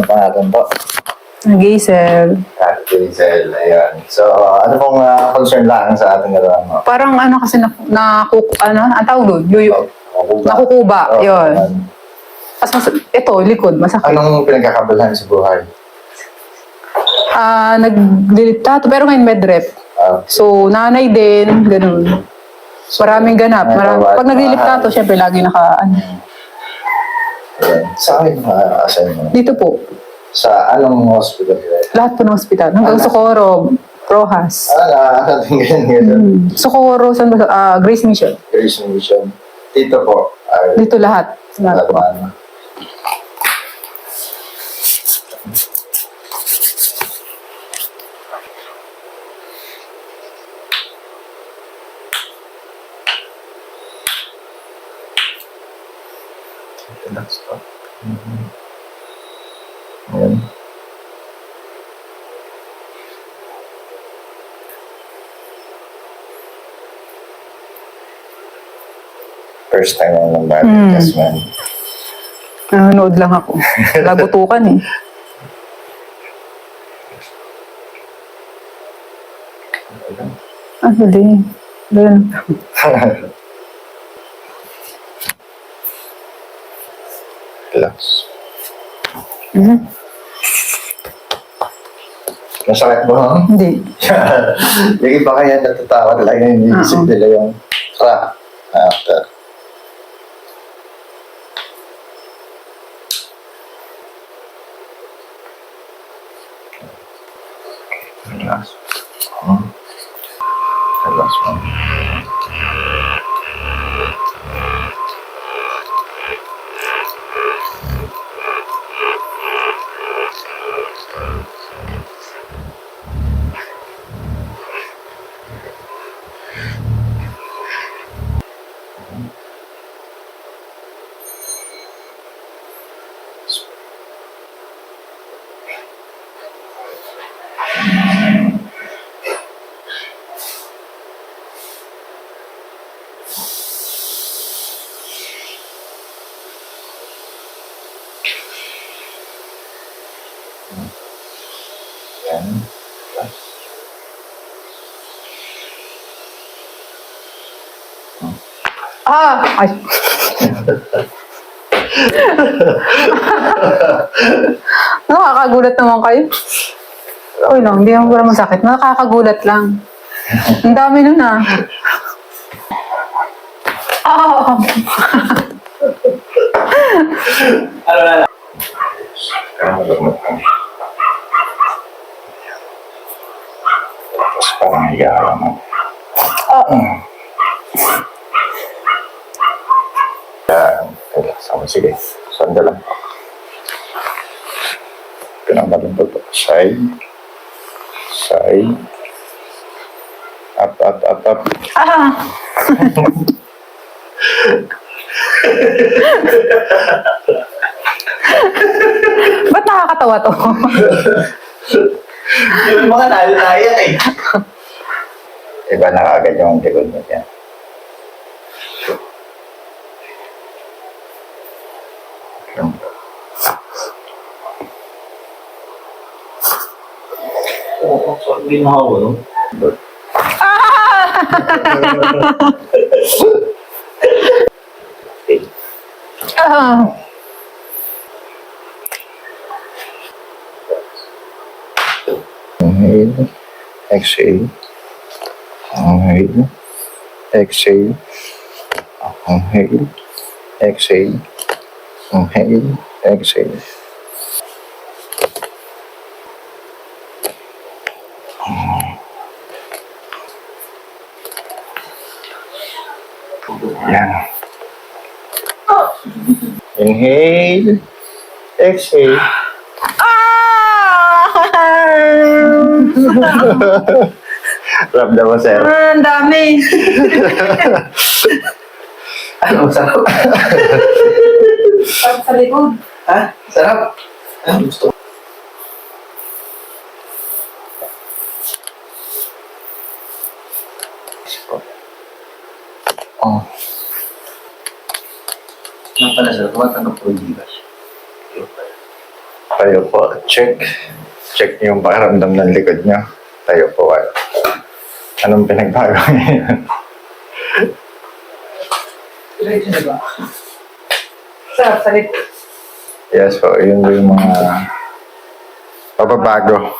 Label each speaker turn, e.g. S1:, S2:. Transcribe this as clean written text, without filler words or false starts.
S1: Ano pangalan po?
S2: Giselle.
S1: Hazel, ayan. So, ano pong concern lang sa ating gano'n mo?
S2: Parang ano kasi ang tawag doon? Nakukuba, yun. Tapos ito, likod, masakit.
S1: Anong pinagkakabalan sa buhay?
S2: Naglilitato, pero ngayon medrep. So, nanay din, ganun. Maraming ganap. Pag naglilitato, syempre lagi
S1: Ayan. Saan kayo nakaka-assign mo?
S2: Dito po.
S1: Sa anong hospital kayo?
S2: Lahat po ng ospital. Hanggang Socorro, Rojas.
S1: Nakakating ganyan.
S2: Socorro, Grace Mission.
S1: Grace Mission. Dito po.
S2: Dito lahat. Lahat po.
S1: Relax pa. Ayan. First time ang nag-body test, man.
S2: Nanonood lang ako. Lagutukan eh. Hindi. Ganun.
S1: Relax. Masakit ba?
S2: Hindi.
S1: Yung iba kaya natatawa lang yung iniisip nila yung crack after. Relax. Relax mo. Yan. Relax.
S2: Ay. Nakakagulat naman kayo. Okay lang, hindi naman pala masakit. Nakakagulat lang. Ang dami nun ah.
S1: Tapos parang higa ka naman. Yan. Relax ako. Sige. Sanda lang. Pinamalang po. Side. Side. Up.
S2: Ba't nakakatawa to?
S1: Yung mga tayo eh. Iba na kaagad yung likod mo yan.
S3: Oo, sorry na ako, no?
S1: Inhale. Exhale. Inhale. Exhale. Inhale. Exhale. Inhale. Exhale. Yan. Inhale. Exhale. Ramdam mo, sir.
S2: Ang dami.
S3: Ano, sarap?
S2: Sarap sa likod.
S3: Ha? Sarap? Ano gusto?
S1: Oh.
S3: Ano pala, sir? Tumatanggap ko yung bigas.
S1: Tayo po. Check. Check yung pakiramdam ng likod nyo. Tayo po. Anong pinagbago ngayon?
S2: Ready na ba? Sarap, salit.
S1: Yes po. Yun yung mga pababago.